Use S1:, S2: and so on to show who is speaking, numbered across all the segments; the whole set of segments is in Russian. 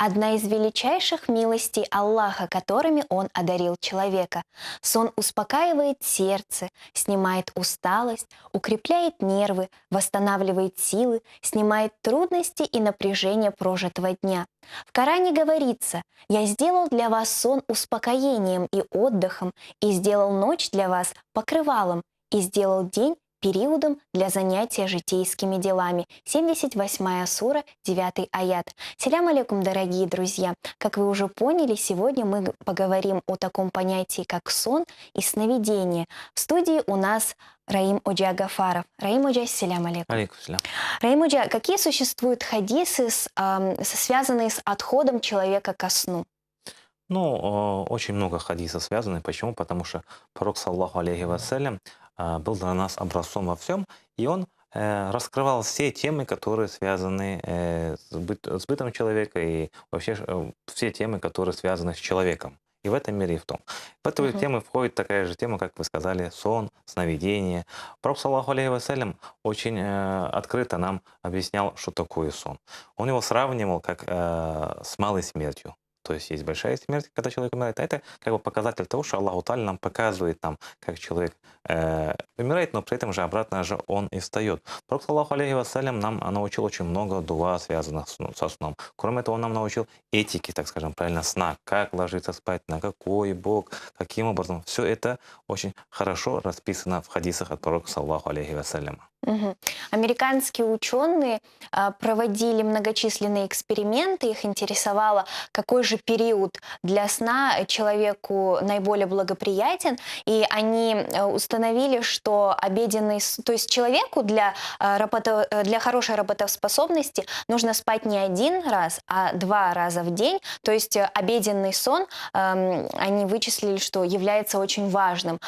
S1: одна из величайших милостей Аллаха, которыми Он одарил человека. Сон успокаивает сердце, снимает усталость, укрепляет нервы, восстанавливает силы, снимает трудности и напряжение прожитого дня. В Коране говорится: «Я сделал для вас сон успокоением и отдыхом, и сделал ночь для вас покрывалом, и сделал день периодом для занятия житейскими делами». 78 сура, 9 аят. Селям алейкум, дорогие друзья! Как вы уже поняли, сегодня мы поговорим о таком понятии, как сон и сновидение. В студии у нас Раим Оджа Гафаров. Раим Оджа, селям алейкум.
S2: Алейкум селям.
S1: Раим Оджа, какие существуют хадисы, связанные с отходом человека ко сну?
S2: Ну, очень много хадисов связаны. Почему? Потому что пророк, саллаху алейхи вассалям, был для нас образцом во всем, и он раскрывал все темы, которые связаны с бытом человека, и вообще все темы, которые связаны с человеком. И в этом мире, и в том. В эту тему входит такая же тема, как вы сказали: сон, сновидение. Пророк, саллаху алейхи вассалям, очень открыто нам объяснял, что такое сон. Он его сравнивал как с малой смертью. То есть большая смерть, когда человек умирает. А это как бы показатель того, что Аллаху Та'аля нам показывает, как человек умирает, но при этом же обратно же он и встает. Пророк, саллаху алейхи вассалям, нам научил очень много дуа, связанных со сном. Кроме того, он нам научил этике, так скажем, правильно, сна, как ложиться спать, на какой бок, каким образом. Все это очень хорошо расписано в хадисах от пророка, саллаху алейхи вассаляма.
S1: Американские ученые проводили многочисленные эксперименты. Их интересовало, какой же период для сна человеку наиболее благоприятен. И они установили, что то есть человеку для хорошей работоспособности нужно спать не один раз, а 2 раза в день. То есть обеденный сон, они вычислили, что является очень важным.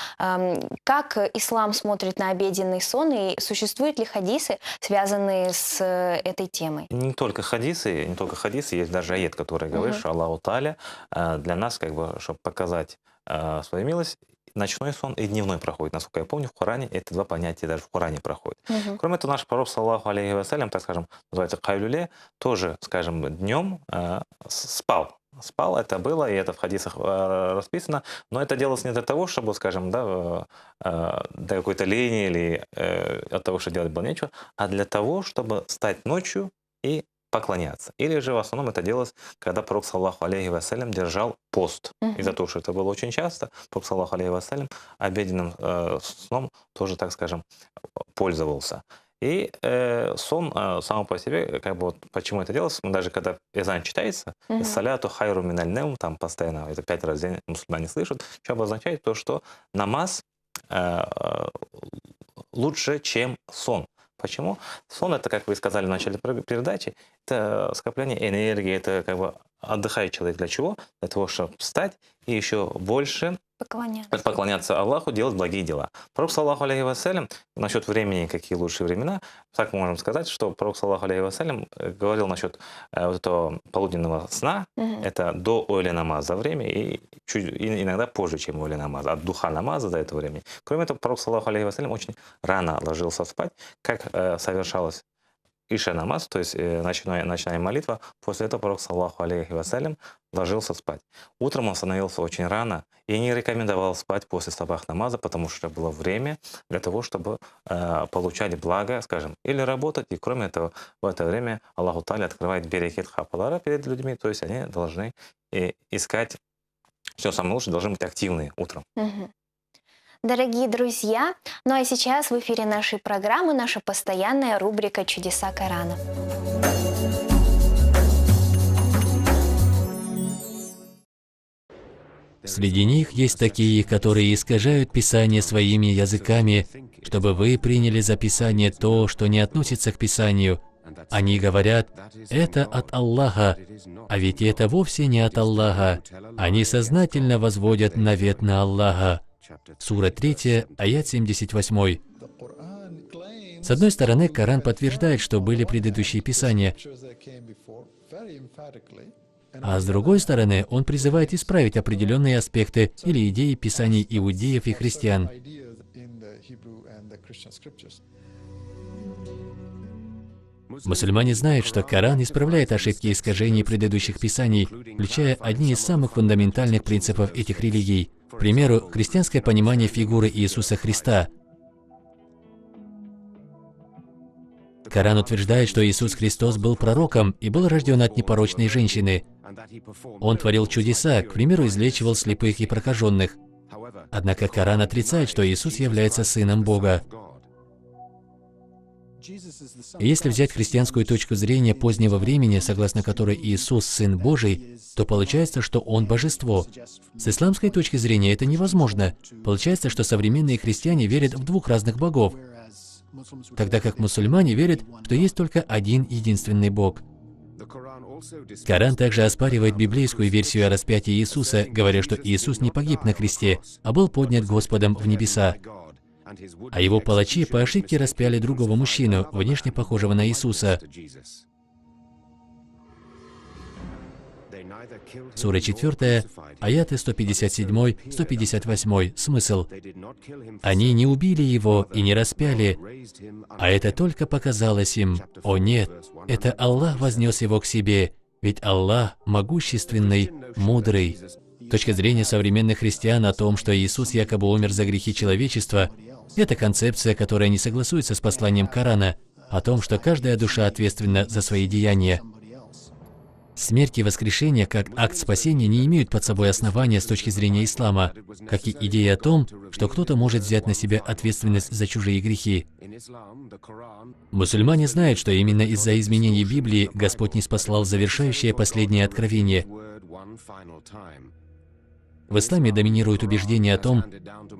S1: Как ислам смотрит на обеденный сон, и существуют ли хадисы, связанные с этой темой?
S2: Не только хадисы, есть даже аят, который говорит, что Аллаху Та'аля для нас, чтобы показать свою милость, ночной сон и дневной проходит. Насколько я помню, в Коране это 2 понятия даже в Коране проходят. Кроме того, наш пророк, саллаху алейхи вассалям, так скажем, называется кайлюле, тоже, скажем, днем спал. Спал, это было, и это в хадисах расписано, но это делалось не для того, чтобы, скажем, до какой-то лени или от того, что делать было нечего, а для того, чтобы встать ночью и поклоняться. Или же в основном это делалось, когда пророк, саллаху алейхи вассалям, держал пост. Из-за того, что это было очень часто, пророк, саллаху алейхи вассалям, обеденным сном тоже, так скажем, пользовался. И сон сам по себе, почему это делалось, даже когда эзан читается, саляту хайру миналь неум, там постоянно, это 5 раз в день мусульмане слышат, что обозначает то, что намаз лучше, чем сон. Почему? Сон — это, как вы сказали в начале передачи, это скопление энергии, это отдыхает человек для чего? Для того, чтобы встать и еще больше поклоняться Аллаху, делать благие дела. Пророк, саллаху алейхи вассалям, насчет времени, какие лучшие времена, так мы можем сказать, что пророк, саллаху алейхи вассалям, говорил насчет вот этого полуденного сна, это до ойля намаза время, и иногда позже, чем ойля намаза, от духа намаза до этого времени. Кроме того, пророк, саллаху алейхи вассалям, очень рано ложился спать, как совершалось иша намаз, то есть ночная молитва. После этого пророк, саллаху алейхи вассалям, ложился спать. Утром он становился очень рано и не рекомендовал спать после сабах намаза, потому что было время для того, чтобы получать благо, скажем, или работать. И кроме этого, в это время Аллаху Та'аля открывает берекет хапалара перед людьми, то есть они должны искать все самое лучшее, должны быть активны утром.
S1: Дорогие друзья, ну а сейчас в эфире нашей программы наша постоянная рубрика «Чудеса Корана».
S3: Среди них есть такие, которые искажают Писание своими языками, чтобы вы приняли за Писание то, что не относится к Писанию. Они говорят: это от Аллаха, а ведь это вовсе не от Аллаха. Они сознательно возводят навет на Аллаха. Сура 3, аят 78. С одной стороны, Коран подтверждает, что были предыдущие писания, а с другой стороны, он призывает исправить определенные аспекты или идеи писаний иудеев и христиан. Мусульмане знают, что Коран исправляет ошибки и искажения предыдущих писаний, включая одни из самых фундаментальных принципов этих религий. К примеру, христианское понимание фигуры Иисуса Христа. Коран утверждает, что Иисус Христос был пророком и был рожден от непорочной женщины. Он творил чудеса, к примеру, излечивал слепых и прокаженных. Однако Коран отрицает, что Иисус является Сыном Бога. И если взять христианскую точку зрения позднего времени, согласно которой Иисус – Сын Божий, то получается, что Он – Божество. С исламской точки зрения это невозможно. Получается, что современные христиане верят в двух разных богов, тогда как мусульмане верят, что есть только один единственный Бог. Коран также оспаривает библейскую версию о распятии Иисуса, говоря, что Иисус не погиб на кресте, а был поднят Господом в небеса. А его палачи по ошибке распяли другого мужчину, внешне похожего на Иисуса. Сура 4, аяты 157-158. Смысл. Они не убили его и не распяли, а это только показалось им. О нет, это Аллах вознес его к себе, ведь Аллах могущественный, мудрый. Точка зрения современных христиан о том, что Иисус якобы умер за грехи человечества, это концепция, которая не согласуется с посланием Корана о том, что каждая душа ответственна за свои деяния. Смерть и воскрешение как акт спасения не имеют под собой основания с точки зрения ислама, как и идея о том, что кто-то может взять на себя ответственность за чужие грехи. Мусульмане знают, что именно из-за изменений Библии Господь не спаслал завершающее последнее откровение. В исламе доминирует убеждение о том,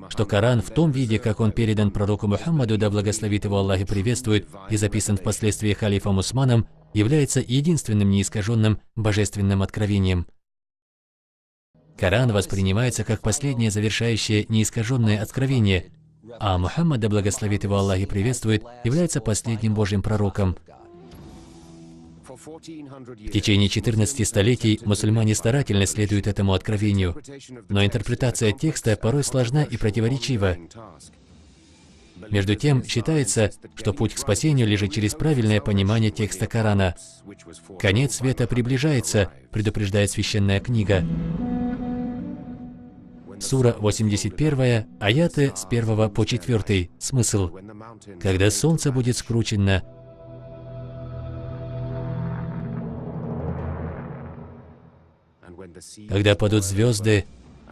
S3: что Коран в том виде, как он передан пророку Мухаммаду, да благословит его Аллах и приветствует, и записан впоследствии халифом Усманом, является единственным неискаженным божественным откровением. Коран воспринимается как последнее завершающее неискаженное откровение, а Мухаммад, да благословит его Аллах и приветствует, является последним Божьим пророком. В течение 14 столетий мусульмане старательно следуют этому откровению, но интерпретация текста порой сложна и противоречива. Между тем, считается, что путь к спасению лежит через правильное понимание текста Корана. Конец света приближается, предупреждает священная книга. Сура 81, аяты с 1 по 4. Смысл. Когда солнце будет скручено, когда падут звезды,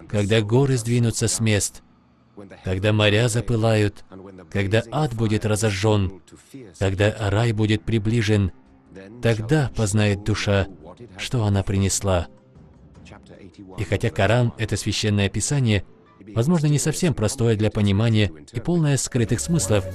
S3: когда горы сдвинутся с мест, когда моря запылают, когда ад будет разожжен, когда рай будет приближен, тогда познает душа, что она принесла. И хотя Коран — это священное писание, возможно, не совсем простое для понимания и полное скрытых смыслов,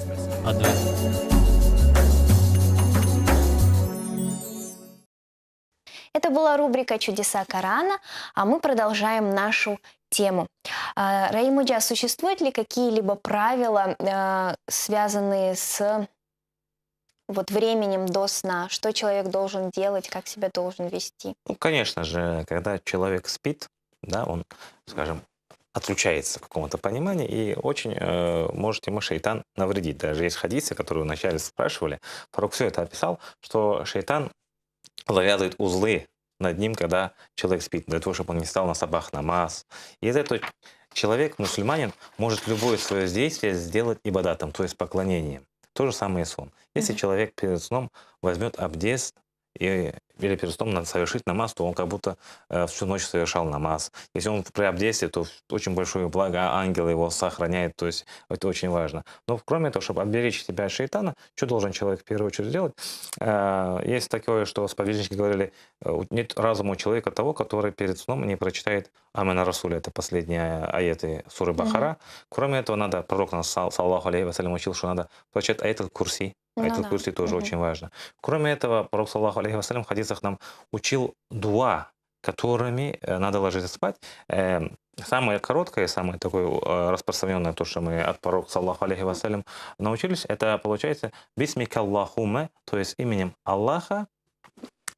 S1: Это была рубрика «Чудеса Корана», а мы продолжаем нашу тему. Раимуджа, существуют ли какие-либо правила, связанные с временем до сна? Что человек должен делать, как себя должен вести?
S2: Ну, конечно же, когда человек спит, да, он, скажем, отлучается в каком-то понимании, и очень может ему шейтан навредить. Даже есть хадисы, которые вначале спрашивали, пророк все это описал, что шейтан завязывает узлы над ним, когда человек спит, для того, чтобы он не стал на сабах намаз. И из этого человек, мусульманин, может любое свое действие сделать ибадатом, то есть поклонением. То же самое и сон. Если человек перед сном возьмет абдест, или перед сном надо совершить намаз, то он как будто всю ночь совершал намаз. Если он при абдесте, то очень большое благо, ангел его сохраняет, то есть это очень важно. Но кроме того, чтобы отберечь себя от шейтана, что должен человек в первую очередь делать? Есть такое, что сподвижники говорили, нет разума у человека того, который перед сном не прочитает Амина Расуля, это последние аяты суры Бахара. Кроме этого, надо, пророк нас, саллаху алейхи вассалям, учил, что надо прочитать аят курси. Аят курси тоже очень важно. Кроме этого, пророк, саллаху алейхи вассалям, в хадисах нам учил дуа, которыми надо ложиться спать. Самое короткое, самое такое распространенное, то, что мы от пророка, саллаху алейхи вассалям, научились, это получается бисмика Аллахуме, то есть именем Аллаха,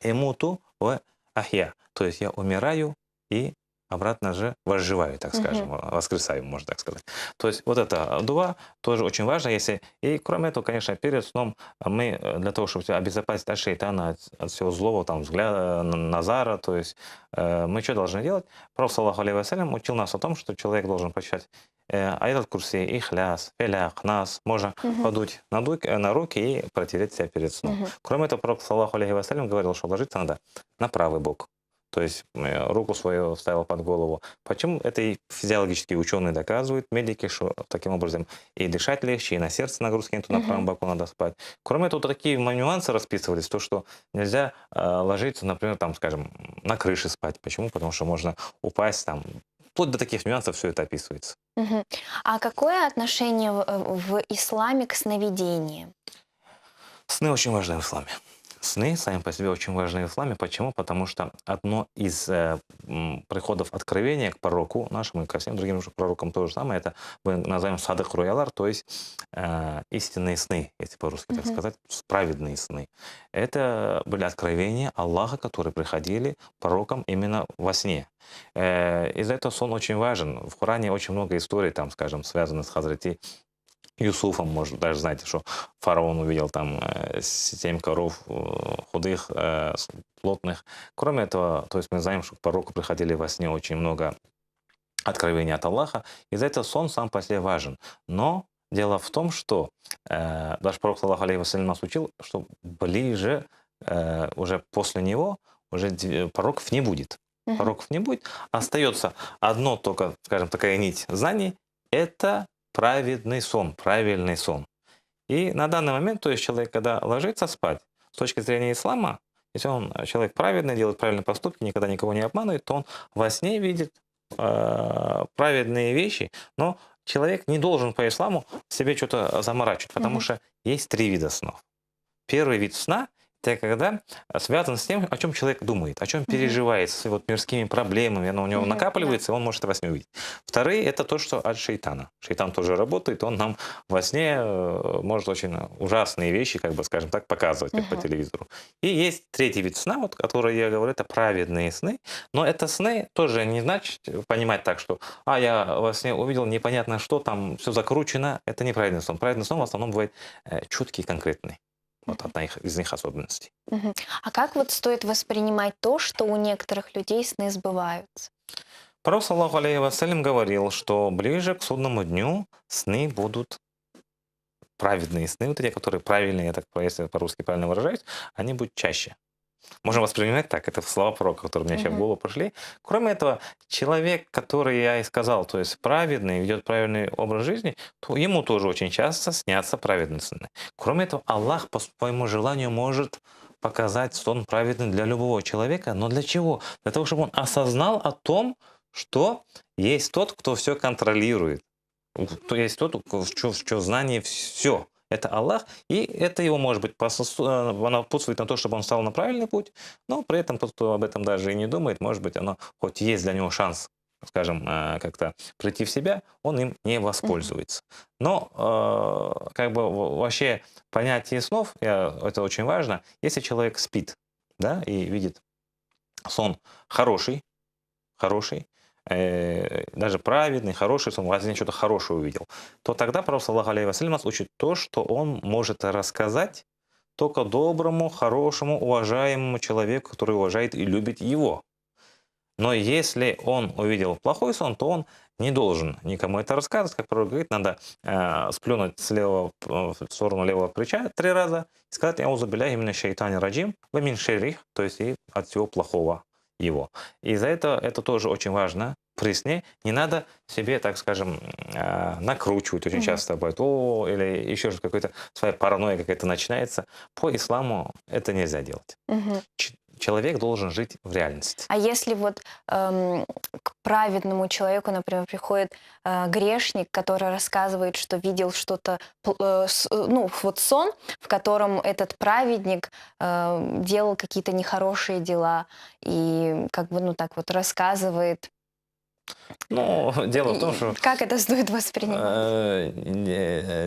S2: эмуту ва ахья, то есть я умираю и обратно же возживаю, так скажем, воскресаю, можно так сказать. То есть вот это дуа тоже очень важно, если... И кроме этого, конечно, перед сном мы для того, чтобы себя обезопасить от шейтана, от всего злого, там, взгляда, назара, то есть мы что должны делать? Пророк, саллаху алейхи вассалям, учил нас о том, что человек должен прочитать аят курси, ихляс, фелях, нас, можно подуть на руки и протереть себя перед сном. Кроме этого, пророк, саллаху алейхи вассалям, говорил, что ложиться надо на правый бок. То есть руку свою ставил под голову. Почему? Это и физиологические ученые доказывают, медики, что таким образом и дышать легче, и на сердце нагрузки нету, на правом боку надо спать. Кроме этого, такие нюансы расписывались, то, что нельзя ложиться, например, там, скажем, на крыше спать. Почему? Потому что можно упасть там. Вплоть до таких нюансов все это описывается.
S1: А какое отношение в исламе к сновидениям?
S2: Сны очень важны в исламе. Сны сами по себе очень важны в исламе. Почему? Потому что одно из приходов откровения к пророку нашему и ко всем другим пророкам то же самое, это мы называем садык руялар, то есть истинные сны, если по-русски так сказать, праведные сны. Это были откровения Аллаха, которые приходили пророкам именно во сне. Из-за этого сон очень важен. В Коране очень много историй, там, скажем, связанных с Хазрати Юсуфом, может, даже знаете, что фараон увидел там 7 коров худых, плотных. Кроме этого, то есть мы знаем, что к пророку приходили во сне очень много откровений от Аллаха. Из-за этого сон сам по себе важен. Но дело в том, что даже пророк, саллаху алейхи вассалям, нас учил, что ближе, уже после него, уже пророков не будет. Пророков не будет. Остается одно только, скажем, такая нить знаний, это праведный сон, правильный сон. И на данный момент, то есть человек, когда ложится спать, с точки зрения ислама, если он человек праведный, делает правильные поступки, никогда никого не обманывает, то он во сне видит праведные вещи, но человек не должен по исламу себе что-то заморачивать, потому что есть 3 вида снов. Первый вид сна — это когда связан с тем, о чем человек думает, о чем переживает, с вот мирскими проблемами, оно у него накапливается, и он может во сне увидеть. Вторые — это то, что от шейтана. Шейтан тоже работает, он нам во сне может очень ужасные вещи, как бы, скажем так, показывать, как по телевизору. И есть третий вид сна, вот, который я говорю, это праведные сны. Но это сны тоже не значит понимать так, что я во сне увидел непонятно что, там все закручено. Это неправильный сон. Праведный сон в основном бывает четкий и конкретный. Вот одна из них особенностей.
S1: А как вот стоит воспринимать то, что у некоторых людей сны сбываются?
S2: Пророк, саллаху алейхи вассалям, говорил, что ближе к судному дню сны будут праведные сны, вот эти, которые правильные, я так, если по-русски правильно выражаюсь, они будут чаще. Можно воспринимать так, это слова пророка, которые у меня сейчас в голову пришли. Кроме этого, человек, который, я и сказал, то есть праведный, ведет правильный образ жизни, то ему тоже очень часто снятся праведные сны. Кроме этого, Аллах по своему желанию может показать сон праведный для любого человека. Но для чего? Для того, чтобы он осознал о том, что есть тот, кто все контролирует. То есть тот, в чьем знании все. Это Аллах, и это его, может быть, оно напутствует на то, чтобы он стал на правильный путь, но при этом тот, кто об этом даже и не думает, может быть, оно хоть есть для него шанс, скажем, как-то прийти в себя, он им не воспользуется. Но как бы вообще понятие снов, это очень важно. Если человек спит, да, и видит сон хороший, даже праведный, хороший сон, во сне что-то хорошее увидел, то тогда пророк, саллаху алейхи вассалям, нас учит то, что он может рассказать только доброму, хорошему, уважаемому человеку, который уважает и любит его. Но если он увидел плохой сон, то он не должен никому это рассказывать. Как пророк говорит, надо сплюнуть в сторону левого плеча 3 раза и сказать «Аузу билляхи минаш шайтани раджим ва мин шеррих», то есть и от всего плохого его. И из-за этого это тоже очень важно. При сне не надо себе, так скажем, накручивать. Очень часто бывает, или еще же какая-то своя паранойя какая-то начинается. По исламу это нельзя делать. Человек должен жить в реальности.
S1: А если вот к праведному человеку, например, приходит грешник, который рассказывает, что видел что-то, вот сон, в котором этот праведник делал какие-то нехорошие дела и как бы, так вот рассказывает.
S2: Дело в том, что...
S1: Как это стоит воспринимать?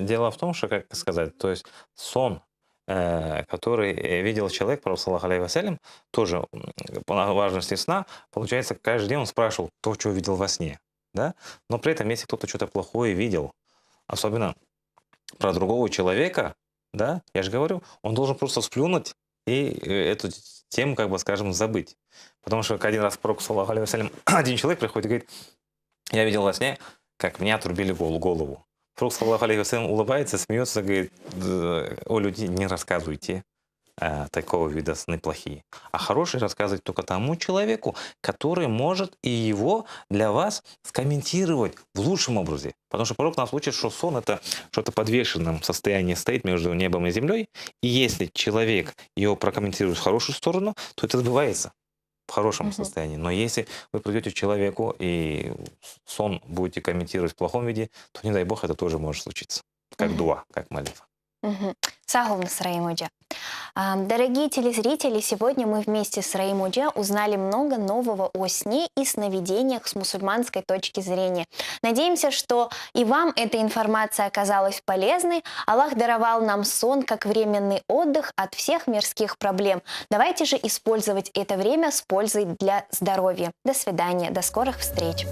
S2: Дело в том, что, как сказать, то есть сон который видел человек, пророк, саллаллаху алейхи вассалям, тоже по важности сна, получается, каждый день он спрашивал то, что видел во сне. Да? Но при этом, если кто-то что-то плохое видел, особенно про другого человека, да, я же говорю, он должен просто сплюнуть и эту тему, как бы, скажем, забыть. Потому что один раз пророк, саллаллаху алейхи вассалям, один человек приходит и говорит: я видел во сне, как мне отрубили голову. Пророк, саллаллаху алейхи вассалям, улыбается, смеется, говорит: о, люди, не рассказывайте такого вида сны плохие. А хорошие рассказывать только тому человеку, который может и его для вас скомментировать в лучшем образе. Потому что пророк нас учит, что сон — это что-то подвешенном состоянии стоит между небом и землей. И если человек его прокомментирует в хорошую сторону, то это сбывается в хорошем состоянии. Но если вы придете к человеку и сон будете комментировать в плохом виде, то, не дай бог, это тоже может случиться. Как дуа, как молитва.
S1: Сагулнас Раимуджа. Дорогие телезрители, сегодня мы вместе с Раимуджа узнали много нового о сне и сновидениях с мусульманской точки зрения. Надеемся, что и вам эта информация оказалась полезной. Аллах даровал нам сон как временный отдых от всех мирских проблем. Давайте же использовать это время с пользой для здоровья. До свидания, до скорых встреч.